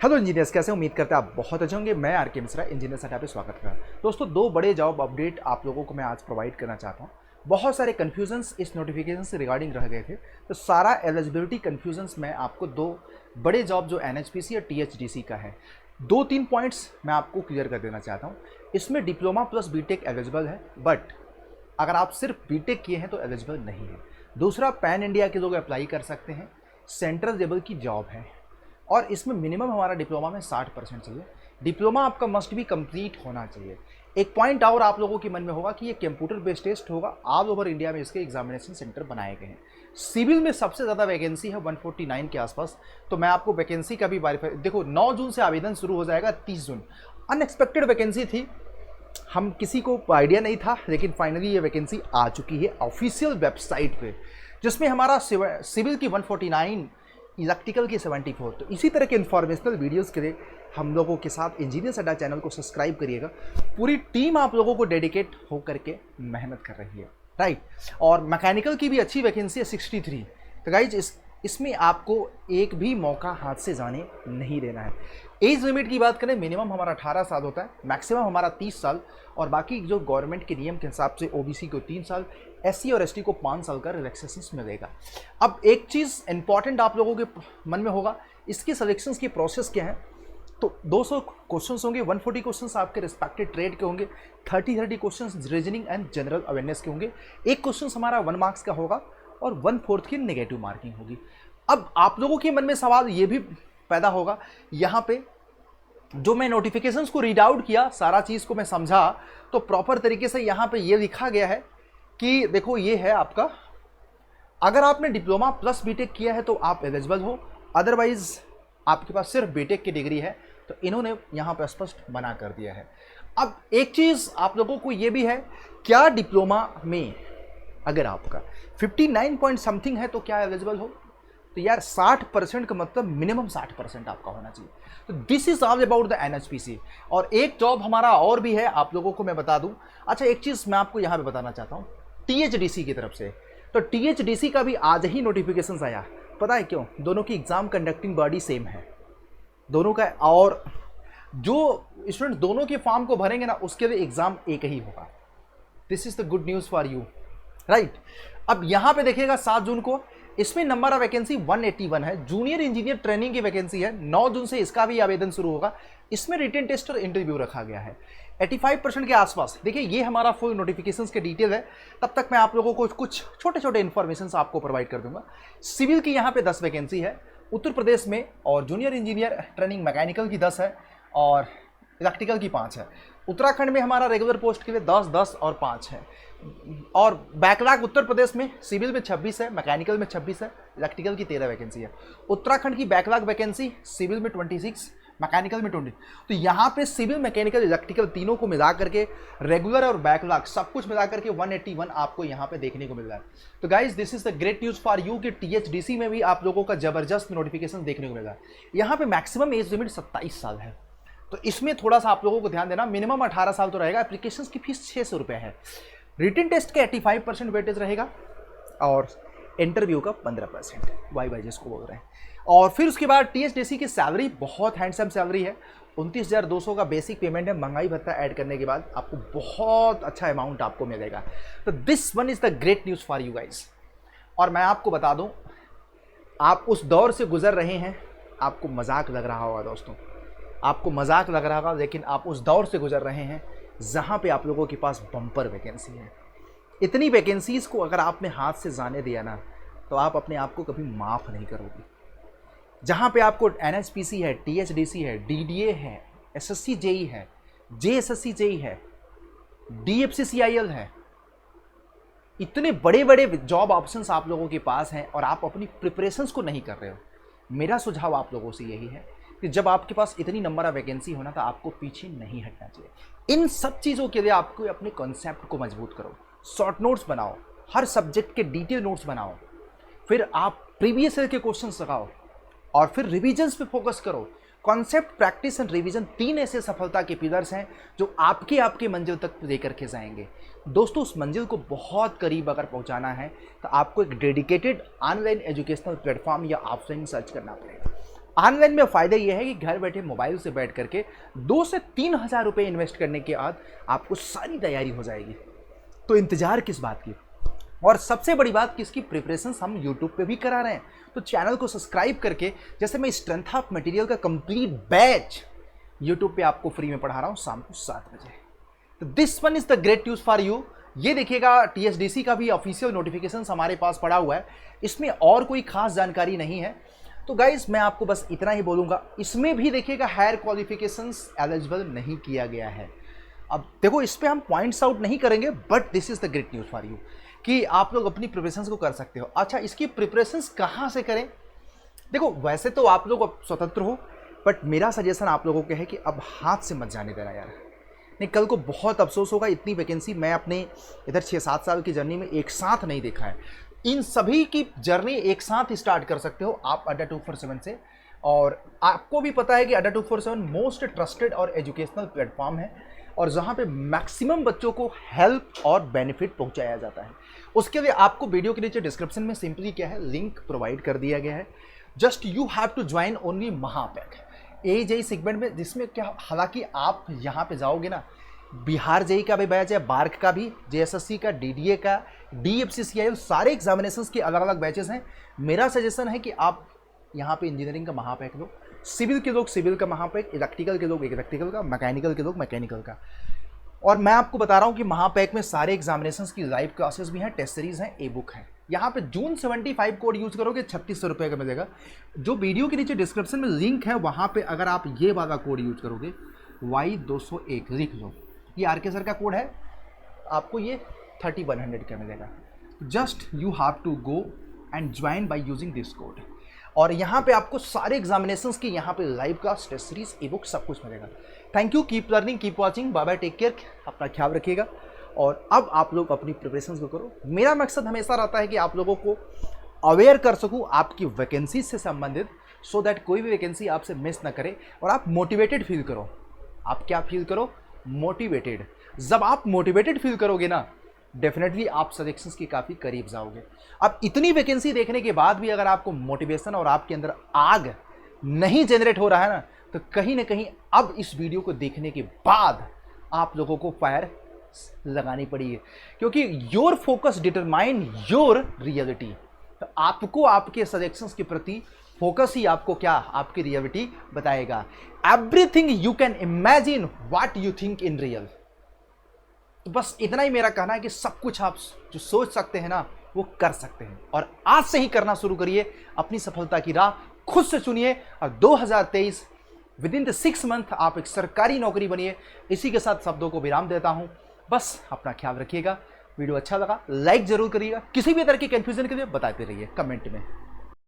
Hello engineers, कैसे उम्मीद करते हैं आप बहुत अच्छे होंगे। मैं आर.के. मिश्रा इंजीनियर्स अड्डा पे स्वागत कर रहा हूं। दोस्तों, दो बड़े जॉब अपडेट आप लोगों को मैं आज प्रोवाइड करना चाहता हूं। बहुत सारे कन्फ्यूजन्स इस नोटिफिकेशन से रिगार्डिंग रह गए थे, तो सारा एलिजिबिलिटी कन्फ्यूजन्स में आपको दो बड़े जॉब जो एनएचपीसी और टीएचडीसी का है, दो तीन पॉइंट्स मैं आपको क्लियर कर देना चाहता हूँ। इसमें डिप्लोमा प्लस बीटेक एलिजिबल है, बट अगर आप सिर्फ बीटेक किए हैं तो एलिजिबल नहीं है। दूसरा, पैन इंडिया के लोग अप्लाई कर सकते हैं, सेंट्रल लेवल की जॉब है और इसमें मिनिमम हमारा डिप्लोमा में 60% चाहिए। डिप्लोमा आपका मस्ट भी कंप्लीट होना चाहिए। एक पॉइंट और आप लोगों के मन में होगा कि ये कंप्यूटर बेस्ड टेस्ट होगा, ऑल ओवर इंडिया में इसके एग्जामिनेशन सेंटर बनाए गए हैं। सिविल में सबसे ज़्यादा वैकेंसी है 149 के आसपास, तो मैं आपको वैकेंसी का भी वेरीफाई, देखो 9 जून से आवेदन शुरू हो जाएगा, 30 जून अनएक्सपेक्टेड वैकेंसी थी, हम किसी को आइडिया नहीं था, लेकिन फाइनली ये वैकेंसी आ चुकी है ऑफिशियल वेबसाइट पे, जिसमें हमारा सिविल की 149, इलेक्ट्रिकल की 74। तो इसी तरह के इन्फॉर्मेशनल वीडियोस के लिए हम लोगों के साथ इंजीनियर्स अड्डा चैनल को सब्सक्राइब करिएगा। पूरी टीम आप लोगों को डेडिकेट हो करके मेहनत कर रही है, राइट। और मैकेनिकल की भी अच्छी वैकेंसी है 63। तो गाइज इसमें आपको एक भी मौका हाथ से जाने नहीं देना है। एज लिमिट की बात करें, मिनिमम हमारा 18 साल होता है, मैक्सिमम हमारा 30 साल, और बाकी जो गवर्नमेंट के नियम के हिसाब से ओबीसी को 3 साल, एससी और एसटी को 5 साल का रिलैक्सेशन मिलेगा। अब एक चीज़ इंपॉर्टेंट आप लोगों के मन में होगा, इसकी सिलेक्शंस की प्रोसेस क्या है। तो 200 क्वेश्चंस होंगे, 140 क्वेश्चंस आपके रिस्पेक्टेड ट्रेड के होंगे, 30 questions reasoning and general awareness के होंगे, एक क्वेश्चन हमारा 1 मार्क्स का होगा और 1/4 की नेगेटिव मार्किंग होगी। अब आप लोगों के मन में सवाल ये भी पैदा होगा, यहाँ पे जो मैं नोटिफिकेशंस को रीड आउट किया, सारा चीज़ को मैं समझा, तो प्रॉपर तरीके से यहाँ पे ये लिखा गया है कि देखो ये है आपका, अगर आपने डिप्लोमा प्लस बीटेक किया है तो आप एलिजिबल हो, अदरवाइज आपके पास सिर्फ बीटेक की डिग्री है। तो इन्होंने यहाँ पर स्पष्ट मना कर दिया है। अब एक चीज़ आप लोगों को ये भी है, क्या डिप्लोमा में अगर आपका 59 पॉइंट समथिंग है तो क्या एलिजिबल हो। तो यार 60% का मतलब मिनिमम 60% आपका होना चाहिए। तो this is all about the NHPC. और एक जॉब हमारा और भी है, आप लोगों को मैं बता दूं। अच्छा, एक चीज़ मैं आपको यहाँ पे बताना चाहता हूँ, टीएचडीसी की तरफ से। तो टीएचडीसी का भी आज ही नोटिफिकेशन आया, पता है क्यों? दोनों की एग्जाम कंडक्टिंग बॉडी सेम है दोनों का, और जो स्टूडेंट दोनों के फॉर्म को भरेंगे ना, उसके लिए एग्जाम एक ही होगा। This is the good news for you, right. अब यहाँ पे देखिएगा 7 जून को इसमें नंबर ऑफ वैकेंसी 181 है। जूनियर इंजीनियर ट्रेनिंग की वैकेंसी है, 9 जून से इसका भी आवेदन शुरू होगा। इसमें रिटन टेस्ट और इंटरव्यू रखा गया है 85% के आसपास। देखिए ये हमारा फुल नोटिफिकेशंस के डिटेल है, तब तक मैं आप लोगों को कुछ छोटे छोटे इन्फॉर्मेशन आपको प्रोवाइड कर दूंगा। सिविल की यहाँ पे 10 वैकेंसी है उत्तर प्रदेश में, और जूनियर इंजीनियर ट्रेनिंग मैकेनिकल की 10 है और इलेक्ट्रिकल की 5 है। उत्तराखंड में हमारा रेगुलर पोस्ट के लिए 10, 10 और 5 है। और बैकलॉग उत्तर प्रदेश में सिविल में 26 है, मैकेनिकल में 26 है, इलेक्ट्रिकल की 13 वैकेंसी है। उत्तराखंड की बैकलॉग वैकेंसी सिविल में 26, मैकेनिकल में 20। तो यहाँ पे सिविल, मैकेनिकल, इलेक्ट्रिकल तीनों को मिला करके, रेगुलर और बैकलॉग सब कुछ मिला करके 181 आपको यहाँ पे देखने को मिल रहा है। तो guys this is the great news for you कि टीएचडीसी में भी आप लोगों का जबरदस्त नोटिफिकेशन देखने को मिल रहा है। यहाँ पे मैक्सिमम एज लिमिट 27 साल है, तो इसमें थोड़ा सा आप लोगों को ध्यान देना। मिनिमम 18 साल तो रहेगा। एप्लीकेशन की फीस 600 रुपये है। रिटन टेस्ट का 85% वेटेज रहेगा और इंटरव्यू का 15% वाई जिसको बोल रहे हैं। और फिर उसके बाद टीएचडीसी की सैलरी बहुत हैंडसम सैलरी है, 29,200 का बेसिक पेमेंट है। महंगाई भत्ता ऐड करने के बाद आपको बहुत अच्छा अमाउंट आपको मिलेगा। तो this one is the great news for you guys. और मैं आपको बता दूं, आप उस दौर से गुजर रहे हैं, आपको मजाक लग रहा होगा दोस्तों, आपको मजाक लग रहा होगा, लेकिन आप उस दौर से गुजर रहे हैं जहाँ पे आप लोगों के पास बम्पर वैकेंसी है। इतनी वैकेंसीज को अगर आपने हाथ से जाने दिया ना, तो आप अपने आप को कभी माफ़ नहीं करोगे। जहाँ पे आपको एनएचपीसी है, टीएचडीसी है, डीडीए है, एसएससी जेई है, जेएसएससी जेई है, डीएफसीसीआईएल है, इतने बड़े बड़े जॉब ऑप्शंस आप लोगों के पास हैं और आप अपनी प्रिपरेशंस को नहीं कर रहे हो। मेरा सुझाव आप लोगों से यही है कि जब आपके पास इतनी नंबर ऑफ वैकेंसी होना, तो आपको पीछे नहीं हटना चाहिए। इन सब चीज़ों के लिए आपको अपने कॉन्सेप्ट को मजबूत करो, शॉर्ट नोट्स बनाओ, हर सब्जेक्ट के डिटेल नोट्स बनाओ, फिर आप प्रीवियस ईयर के क्वेश्चंस लगाओ और फिर रिविजन्स पे फोकस करो। कॉन्सेप्ट, प्रैक्टिस एंड रिवीजन 3 ऐसे सफलता के पिलर्स हैं जो आपके मंजिल तक लेकर के जाएंगे। दोस्तों, उस मंजिल को बहुत करीब अगर पहुंचाना है तो आपको एक डेडिकेटेड ऑनलाइन एजुकेशनल प्लेटफॉर्म या ऑफलाइन सर्च करना पड़ेगा। ऑनलाइन में फ़ायदा यह है कि घर बैठे मोबाइल से बैठ करके 2 से 3 हज़ार रुपये इन्वेस्ट करने के बाद आपको सारी तैयारी हो जाएगी। तो इंतजार किस बात की। और सबसे बड़ी बात कि इसकी प्रिपरेशन हम यूट्यूब पे भी करा रहे हैं, तो चैनल को सब्सक्राइब करके, जैसे मैं स्ट्रेंथ ऑफ मटेरियल का कंप्लीट बैच यूट्यूब पे आपको फ्री में पढ़ा रहा हूँ शाम को 7 बजे। तो this one is the great news for you. ये देखिएगा TSDC का भी ऑफिशियल नोटिफिकेशन हमारे पास पड़ा हुआ है, इसमें और कोई खास जानकारी नहीं है। तो गाइज मैं आपको बस इतना ही बोलूँगा, इसमें भी देखिएगा हायर क्वालिफिकेशंस एलिजिबल नहीं किया गया है। अब देखो इस पर हम पॉइंट्स आउट नहीं करेंगे, but this is the great news for you कि आप लोग अपनी प्रिपरेशंस को कर सकते हो। अच्छा, इसकी प्रिपरेशंस कहाँ से करें? देखो वैसे तो आप लोग अब स्वतंत्र हो, बट मेरा सजेशन आप लोगों को है कि अब हाथ से मत जाने देना यार, नहीं कल को बहुत अफसोस होगा। इतनी वैकेंसी मैं अपने इधर 6-7 साल की जर्नी में एक साथ नहीं देखा है। इन सभी की जर्नी एक साथ स्टार्ट कर सकते हो आप अड्डा 247 से। और आपको भी पता है कि अड्डा 247 मोस्ट ट्रस्टेड और एजुकेशनल प्लेटफॉर्म है, और जहाँ पे मैक्सिमम बच्चों को हेल्प और बेनिफिट पहुँचाया जाता है। उसके लिए आपको वीडियो के नीचे डिस्क्रिप्शन में सिंपली क्या है, लिंक प्रोवाइड कर दिया गया है। Just you have to join only महापैक AJE सेगमेंट में, जिसमें क्या, हालांकि आप यहाँ पे जाओगे ना, बिहार JEE का भी बैच है, बार्क का भी, JSSC का, DDA का, DFCCIL, सारे एग्जामिनेशंस के अलग अलग बैचेस हैं। मेरा सजेशन है कि आप यहाँ पे इंजीनियरिंग का महापैक लो, सिविल के लोग सिविल का महापैक, इलेक्ट्रिकल के लोग इलेक्ट्रिकल का, मैकेनिकल के लोग मैकेनिकल का। और मैं आपको बता रहा हूँ कि महापैक में सारे एग्जामिनेशंस की लाइव क्लासेस भी हैं, टेस्ट सीरीज हैं, e-बुक है। यहाँ पे जून 75 कोड यूज़ करोगे 3600 रुपये का मिलेगा। जो वीडियो के नीचे डिस्क्रिप्शन में लिंक है वहाँ पे अगर आप ये वाला कोड यूज करोगे Y201 लिख लो, ये RK सर का कोड है, आपको ये 3100 का मिलेगा। Just you have to go and join by using this code. और यहाँ पे आपको सारे एग्जामिनेशंस की यहाँ पे live class, test series, ebook सब कुछ मिलेगा। Thank you, keep learning, keep watching, bye bye, take care, अपना ख्याल रखिएगा। और अब आप लोग अपनी प्रिपरेशंस को करो। मेरा मकसद हमेशा रहता है कि आप लोगों को अवेयर कर सकूं आपकी वैकेंसी से संबंधित, सो दैट कोई भी वैकेंसी आपसे मिस ना करे और आप मोटिवेटेड फील करो। आप क्या फील करो? मोटिवेटेड। जब आप मोटिवेटेड फील करोगे ना, डेफिनेटली आप सिलेक्शंस के काफ़ी करीब जाओगे। अब इतनी वैकेंसी देखने के बाद भी अगर आपको मोटिवेशन और आपके अंदर आग नहीं जनरेट हो रहा है ना, तो कहीं ना कहीं अब इस वीडियो को देखने के बाद आप लोगों को फायर लगानी पड़ी है, क्योंकि your focus determine your reality. तो आपको आपके सजेशंस के प्रति फोकस ही आपको क्या, आपकी रियलिटी बताएगा। Everything you can imagine what you think in real. तो बस इतना ही मेरा कहना है कि सब कुछ आप जो सोच सकते हैं ना, वो कर सकते हैं। और आज से ही करना शुरू करिए, अपनी सफलता की राह खुद से चुनिए, और 2023 विद इन द 6 मंथ आप एक सरकारी नौकरी बनिए। इसी के साथ शब्दों को विराम देता हूं। बस अपना ख्याल रखिएगा। वीडियो अच्छा लगा लाइक जरूर करिएगा। किसी भी तरह की कंफ्यूजन के लिए बताते रहिए कमेंट में।